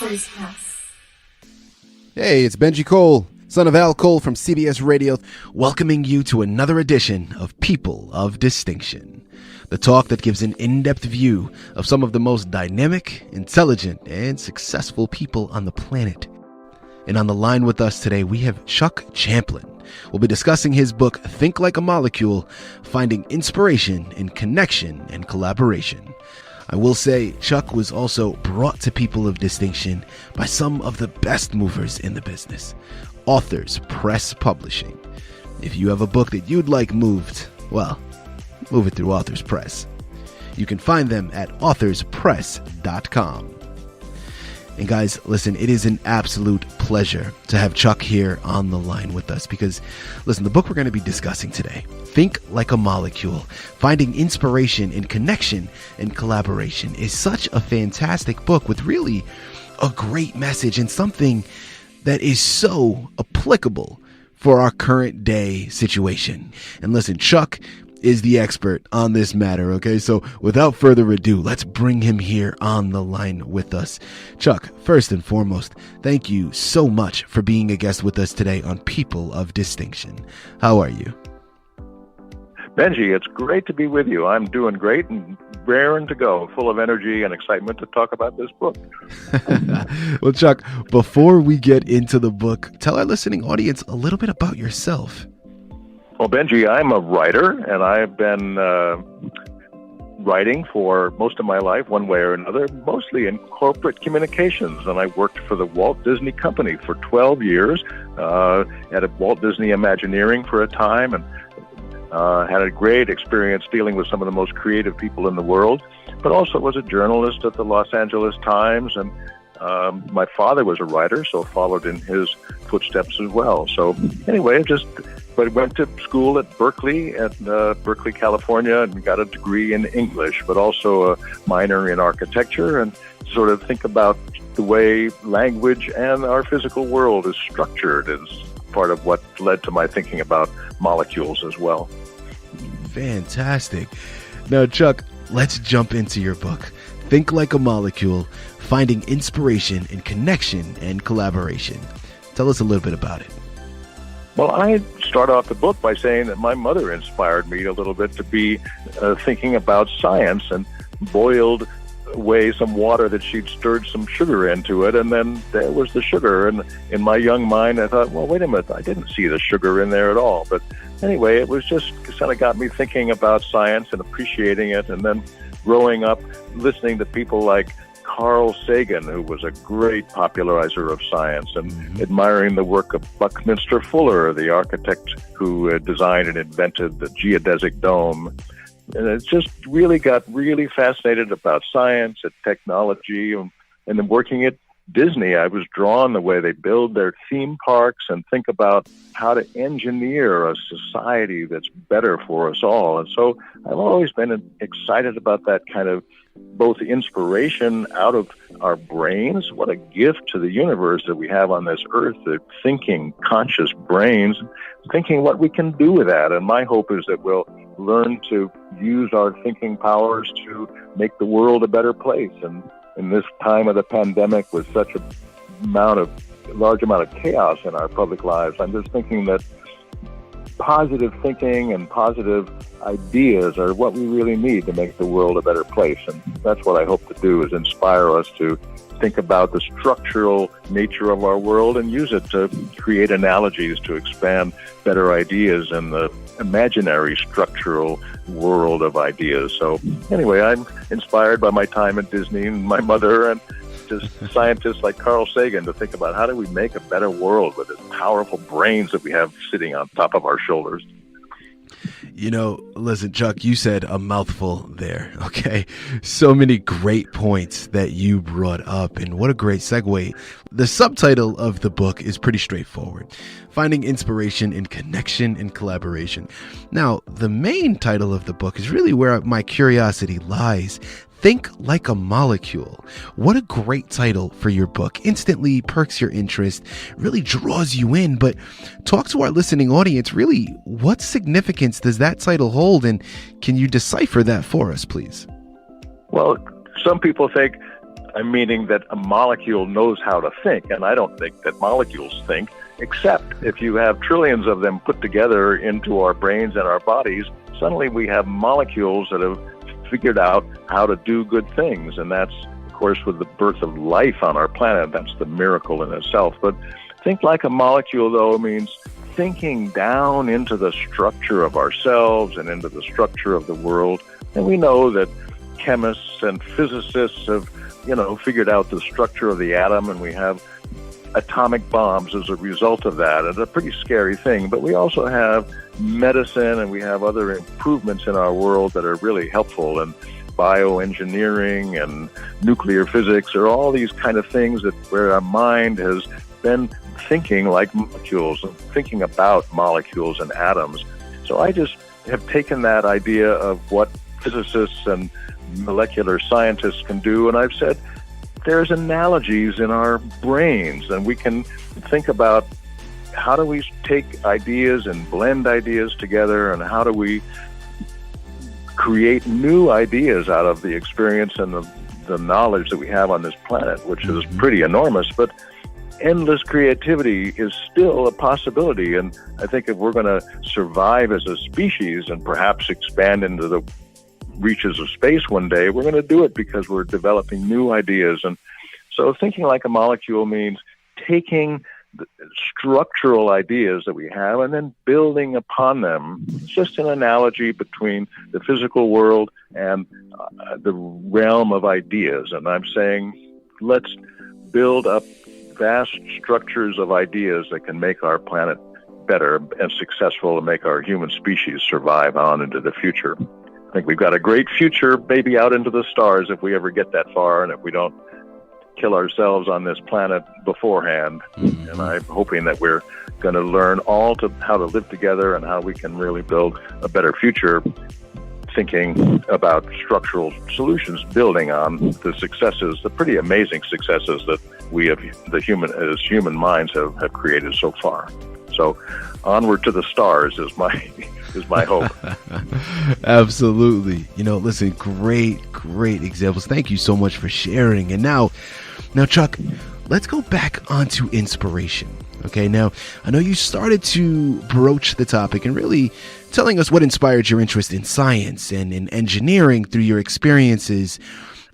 Authors Press. Hey, it's Benji Cole, son of Al Cole from CBS Radio, welcoming you to another edition of People of Distinction, the talk that gives an in-depth view of some of the most dynamic, intelligent, and successful people on the planet. And on the line with us today, we have Chuck Champlin. We'll be discussing his book, Think Like a Molecule, Finding Inspiration in Connection and Collaboration. I will say, Chuck was also brought to People of Distinction by some of the best movers in the business, Authors Press Publishing. If you have a book that you'd like moved, well, move it through Authors Press. You can find them at authorspress.com. And guys, listen, it is an absolute pleasure to have Chuck here on the line with us because, listen, the book we're going to be discussing today, Think Like a Molecule, Finding Inspiration in Connection and Collaboration, is such a fantastic book with really a great message and something that is so applicable for our current day situation. And listen, Chuck is the expert on this matter, okay? So without further ado, let's bring him here on the line with us. Chuck, first and foremost, thank you so much for being a guest with us today on People of Distinction. How are you? Benji, it's great to be with you. I'm doing great and raring to go, full of energy and excitement to talk about this book. Well, Chuck, before we get into the book, tell our listening audience a little bit about yourself. Well, Benji, I'm a writer, and I've been writing for most of my life, one way or another, mostly in corporate communications. And I worked for the Walt Disney Company for 12 years, at a Walt Disney Imagineering for a time, and had a great experience dealing with some of the most creative people in the world, but also was a journalist at the Los Angeles Times. And my father was a writer, so followed in his footsteps as well. So anyway, but went to school at Berkeley, California, and got a degree in English, but also a minor in architecture, and sort of think about the way language and our physical world is structured is part of what led to my thinking about molecules as well. Fantastic. Now, Chuck, let's jump into your book, Think Like a Molecule, Finding Inspiration in Connection and Collaboration. Tell us a little bit about it. Well, I start off the book by saying that my mother inspired me a little bit to be thinking about science, and boiled away some water that she'd stirred some sugar into it, and then there was the sugar. And in my young mind, I thought, well, wait a minute, I didn't see the sugar in there at all. But anyway, it was just kind of got me thinking about science and appreciating it. And then growing up, listening to people like Carl Sagan, who was a great popularizer of science, and admiring the work of Buckminster Fuller, the architect who designed and invented the geodesic dome. And it just really got fascinated about science and technology. And then working at Disney, I was drawn the way they build their theme parks and think about how to engineer a society that's better for us all. And so I've always been excited about that kind of both inspiration out of our brains. What a gift to the universe that we have on this earth, the thinking, conscious brains, thinking what we can do with that. And my hope is that we'll learn to use our thinking powers to make the world a better place. And in this time of the pandemic, with such a large amount of chaos in our public lives, I'm just thinking that positive thinking and positive ideas are what we really need to make the world a better place. And that's what I hope to do, is inspire us to think about the structural nature of our world and use it to create analogies to expand better ideas in the imaginary structural world of ideas. So anyway, I'm inspired by my time at Disney and my mother, and just scientists like Carl Sagan, to think about how do we make a better world with the powerful brains that we have sitting on top of our shoulders. You know, listen, Chuck, you said a mouthful there, okay? So many great points that you brought up, and what a great segue. The subtitle of the book is pretty straightforward: Finding Inspiration in Connection and Collaboration. Now, the main title of the book is really where my curiosity lies. Think Like a Molecule. What a great title for your book. Instantly perks your interest, really draws you in. But talk to our listening audience. Really, what significance does that title hold? And can you decipher that for us, please? Well, some people think I'm meaning that a molecule knows how to think, and I don't think that molecules think, except if you have trillions of them put together into our brains and our bodies, suddenly we have molecules that have figured out how to do good things. And that's, of course, with the birth of life on our planet, that's the miracle in itself. But think like a molecule, though, means thinking down into the structure of ourselves and into the structure of the world. And we know that chemists and physicists have, figured out the structure of the atom, and we have atomic bombs as a result of that. It's a pretty scary thing, but we also have medicine and we have other improvements in our world that are really helpful, and bioengineering and nuclear physics are all these kind of things that where our mind has been thinking like molecules and thinking about molecules and atoms. So I just have taken that idea of what physicists and molecular scientists can do, and I've said there's analogies in our brains, and we can think about how do we take ideas and blend ideas together, and how do we create new ideas out of the experience and the knowledge that we have on this planet, which is pretty enormous, but endless creativity is still a possibility. And I think if we're going to survive as a species and perhaps expand into the reaches of space one day, we're going to do it because we're developing new ideas. And so thinking like a molecule means taking the structural ideas that we have and then building upon them. It's just an analogy between the physical world and the realm of ideas. And I'm saying, let's build up vast structures of ideas that can make our planet better and successful and make our human species survive on into the future. I think we've got a great future, maybe out into the stars if we ever get that far, and if we don't kill ourselves on this planet beforehand. And I'm hoping that we're going to learn how to live together and how we can really build a better future, thinking about structural solutions, building on the successes, the pretty amazing successes that we have, as human minds have created so far. So onward to the stars is my hope. Absolutely. Listen, great examples. Thank you so much for sharing. And now, Chuck, let's go back onto inspiration. Okay, now, I know you started to broach the topic and really telling us what inspired your interest in science and in engineering through your experiences.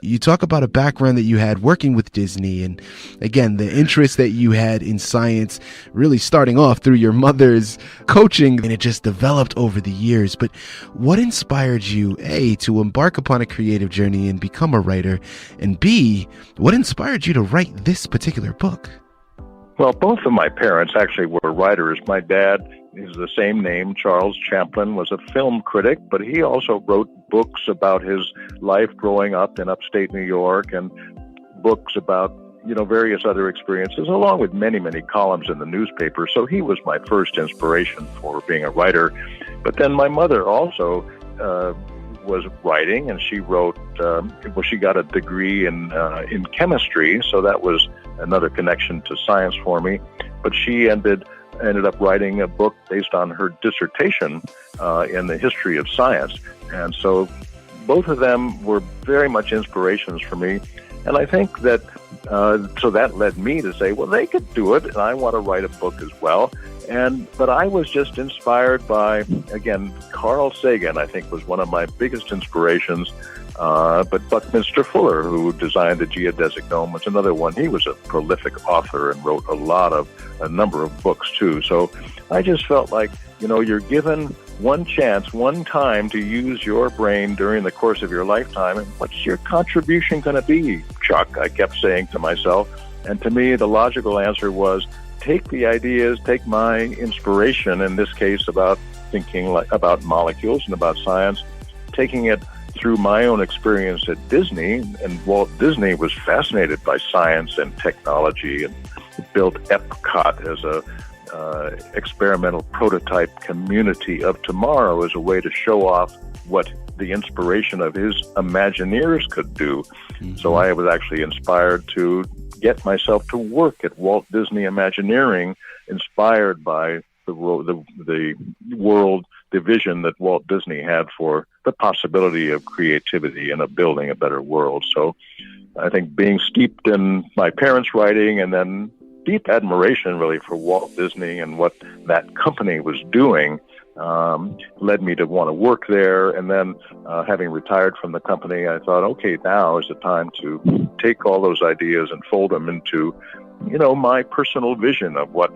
You talk about a background that you had working with Disney, and again, the interest that you had in science really starting off through your mother's coaching, and it just developed over the years. But what inspired you, A, to embark upon a creative journey and become a writer, and B, what inspired you to write this particular book? Well, both of my parents actually were writers. My dad is the same name, Charles Champlin, was a film critic, but he also wrote books about his life growing up in upstate New York and books about, various other experiences, along with many, many columns in the newspaper. So he was my first inspiration for being a writer. But then my mother also was writing, and she wrote, she got a degree in chemistry, so that was another connection to science for me. But she ended up writing a book based on her dissertation in the history of science. And so both of them were very much inspirations for me. And I think that, so that led me to say, well, they could do it, and I want to write a book as well. But I was just inspired by, again, Carl Sagan, I think, was one of my biggest inspirations. But Buckminster Fuller, who designed the geodesic dome, was another one. He was a prolific author and wrote a number of books too. So I just felt like, you're given one chance, one time to use your brain during the course of your lifetime. And what's your contribution going to be, Chuck? I kept saying to myself. And to me, the logical answer was, take the ideas, take my inspiration, in this case about thinking about molecules and about science, taking it through my own experience at Disney. And Walt Disney was fascinated by science and technology and built Epcot as a experimental prototype community of tomorrow as a way to show off what the inspiration of his Imagineers could do. Mm-hmm. So I was actually inspired to get myself to work at Walt Disney Imagineering, inspired by the world, the vision that Walt Disney had for the possibility of creativity and of building a better world. So I think being steeped in my parents' writing and then deep admiration really for Walt Disney and what that company was doing led me to want to work there. And then having retired from the company, I thought, okay, now is the time to take all those ideas and fold them into, my personal vision of what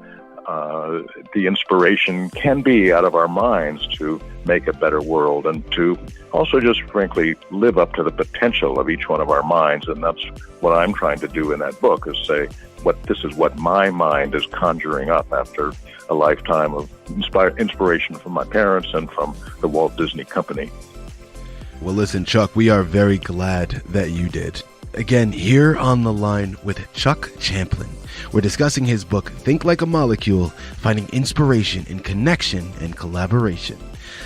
the inspiration can be out of our minds to make a better world and to also just frankly live up to the potential of each one of our minds. And that's what I'm trying to do in that book, is say this is what my mind is conjuring up after a lifetime of inspiration from my parents and from the Walt Disney Company. Well, listen, Chuck, we are very glad that you did. Again, here on the line with Chuck Champlin, we're discussing his book, Think Like a Molecule, Finding Inspiration in Connection and Collaboration.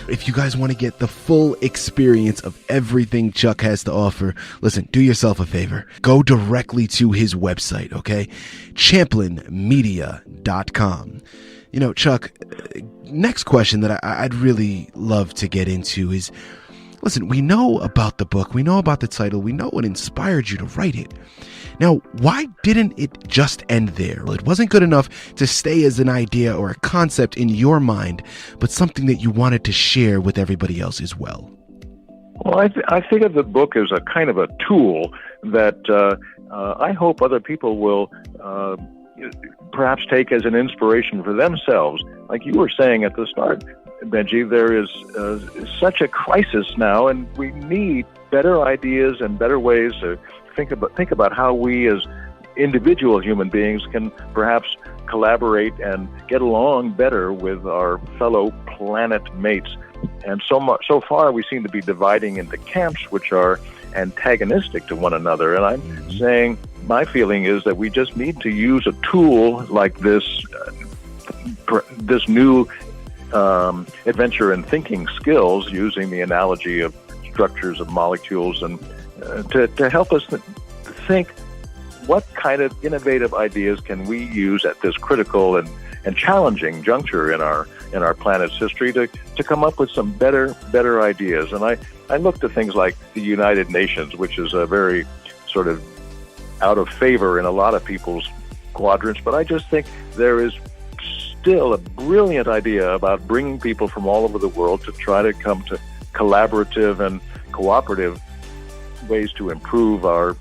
If you guys want to get the full experience of everything Chuck has to offer, listen, do yourself a favor. Go directly to his website, okay? ChamplinMedia.com. Chuck, next question that I'd really love to get into is, listen, we know about the book, we know about the title, we know what inspired you to write it. Now, why didn't it just end there? It wasn't good enough to stay as an idea or a concept in your mind, but something that you wanted to share with everybody else as well. Well, I think of the book as a kind of a tool that I hope other people will perhaps take as an inspiration for themselves. Like you were saying at the start, Benji, there is such a crisis now, and we need better ideas and better ways to think about how we as individual human beings can perhaps collaborate and get along better with our fellow planet mates. And so far we seem to be dividing into camps which are antagonistic to one another. And I'm saying my feeling is that we just need to use a tool like this new adventure in thinking skills, using the analogy of structures of molecules, and to help us think what kind of innovative ideas can we use at this critical and challenging juncture in our planet's history to come up with some better ideas. And I look to things like the United Nations, which is a very sort of out of favor in a lot of people's quadrants, but I just think there is still a brilliant idea about bringing people from all over the world to try to come to collaborative and cooperative ways to improve our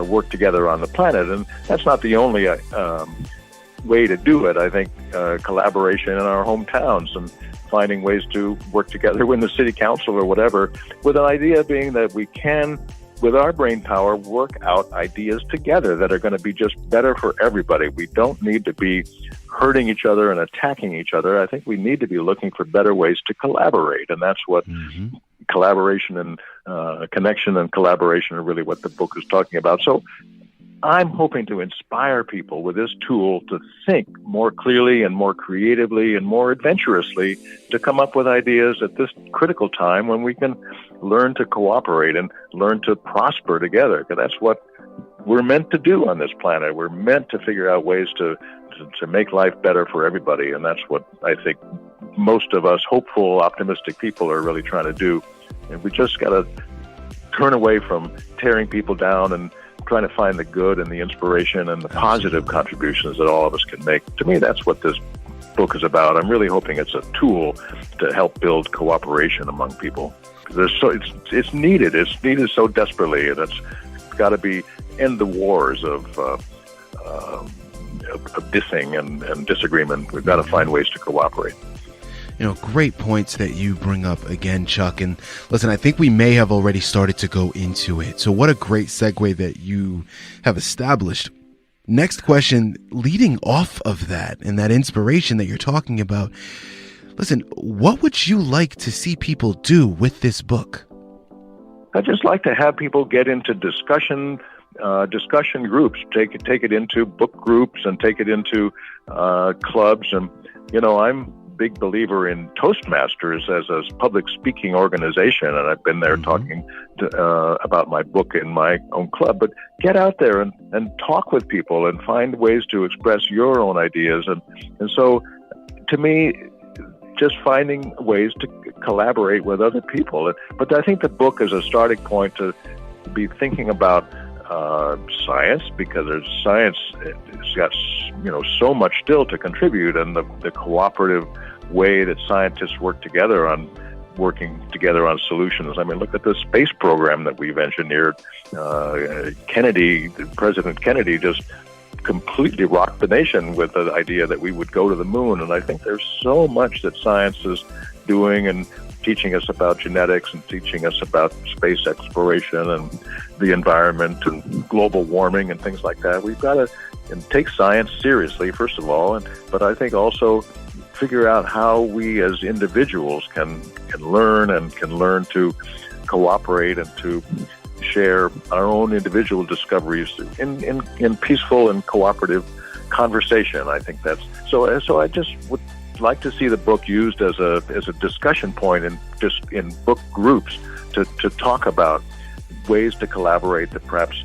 work together on the planet. And that's not the only way to do it. I think collaboration in our hometowns and finding ways to work together in the city council or whatever, with an idea being that we can, with our brain power, work out ideas together that are going to be just better for everybody. We don't need to be hurting each other and attacking each other. I think we need to be looking for better ways to collaborate. And that's what collaboration and connection and collaboration are really what the book is talking about. So I'm hoping to inspire people with this tool to think more clearly and more creatively and more adventurously to come up with ideas at this critical time when we can learn to cooperate and learn to prosper together. Because that's what we're meant to do on this planet. We're meant to figure out ways to make life better for everybody. And that's what I think most of us hopeful, optimistic people are really trying to do. And we just got to turn away from tearing people down and trying to find the good and the inspiration and the positive contributions that all of us can make. To me, that's what this book is about. I'm really hoping it's a tool to help build cooperation among people. It's needed. It's needed so desperately, and it's got to end the wars of dissing and disagreement. We've got to find ways to cooperate. Great points that you bring up again, Chuck. And listen, I think we may have already started to go into it. So what a great segue that you have established. Next question, leading off of that and that inspiration that you're talking about. Listen, what would you like to see people do with this book? I'd just like to have people get into discussion groups, take it into book groups and take it into clubs. And, I'm big believer in Toastmasters as a public speaking organization, and I've been there talking about my book in my own club. But get out there and talk with people and find ways to express your own ideas. And so, to me, just finding ways to collaborate with other people. But I think the book is a starting point to be thinking about science, because science has got so much still to contribute, and the cooperative way that scientists working together on solutions. I mean, look at the space program that we've engineered. President Kennedy just completely rocked the nation with the idea that we would go to the moon. And I think there's so much that science is doing and teaching us about genetics and teaching us about space exploration and the environment and global warming and things like that. We've got to take science seriously, first of all, but I think also figure out how we as individuals can learn to cooperate and to share our own individual discoveries in peaceful and cooperative conversation. I think that's so. I just would like to see the book used as a discussion point in book groups to talk about ways to collaborate that perhaps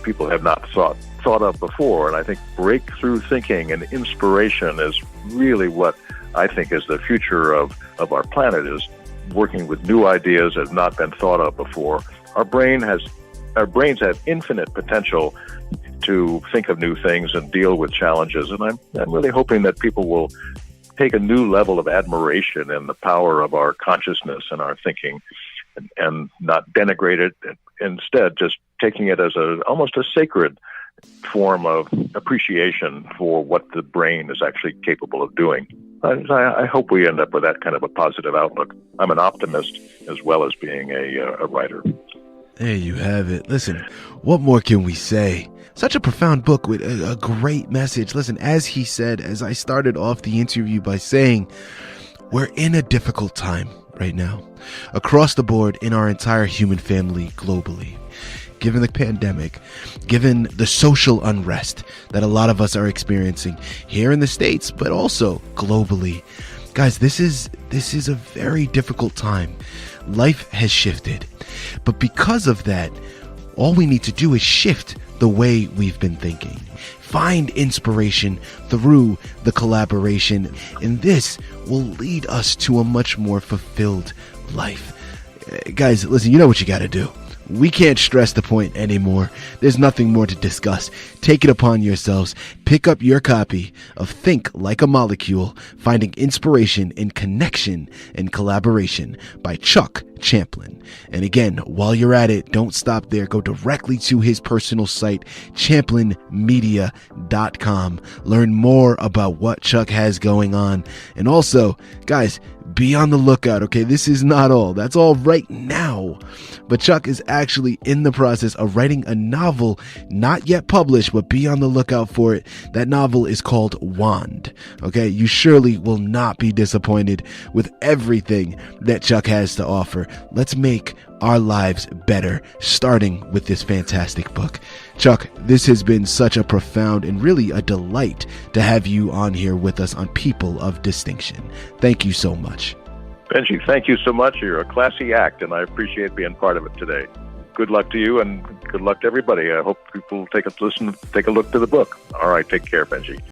people have not thought of before. And I think breakthrough thinking and inspiration is really what I think is the future of our planet, is working with new ideas that have not been thought of before. Our brains have infinite potential to think of new things and deal with challenges. And I'm really hoping that people will take a new level of admiration in the power of our consciousness and our thinking, and not denigrate it. Instead, just taking it as almost a sacred form of appreciation for what the brain is actually capable of doing. I hope we end up with that kind of a positive outlook. I'm an optimist as well as being a writer. There you have it. Listen, what more can we say? Such a profound book with a great message. Listen, as he said, as I started off the interview by saying, we're in a difficult time right now, across the board in our entire human family globally. Given the pandemic, given the social unrest that a lot of us are experiencing here in the States, but also globally. Guys, this is a very difficult time. Life has shifted. But because of that, all we need to do is shift the way we've been thinking. Find inspiration through the collaboration, and this will lead us to a much more fulfilled life. Guys, listen, you know what you got to do. We can't stress the point anymore. There's nothing more to discuss. Take it upon yourselves. Pick up your copy of Think Like a Molecule, Finding Inspiration in Connection and Collaboration by Chuck Champlin. And again, while you're at it, don't stop there. Go directly to his personal site, champlinmedia.com. Learn more about what Chuck has going on. And also, guys, be on the lookout, okay? This is not all. That's all right now. But Chuck is actually in the process of writing a novel, not yet published, but be on the lookout for it. That novel is called Wand, okay? You surely will not be disappointed with everything that Chuck has to offer. Let's make our lives better, starting with this fantastic book. Chuck, this has been such a profound and really a delight to have you on here with us on People of Distinction. Thank you so much. Benji, thank you so much. You're a classy act, and I appreciate being part of it today. Good luck to you, and good luck to everybody. I hope people take a look to the book. All right, take care, Benji.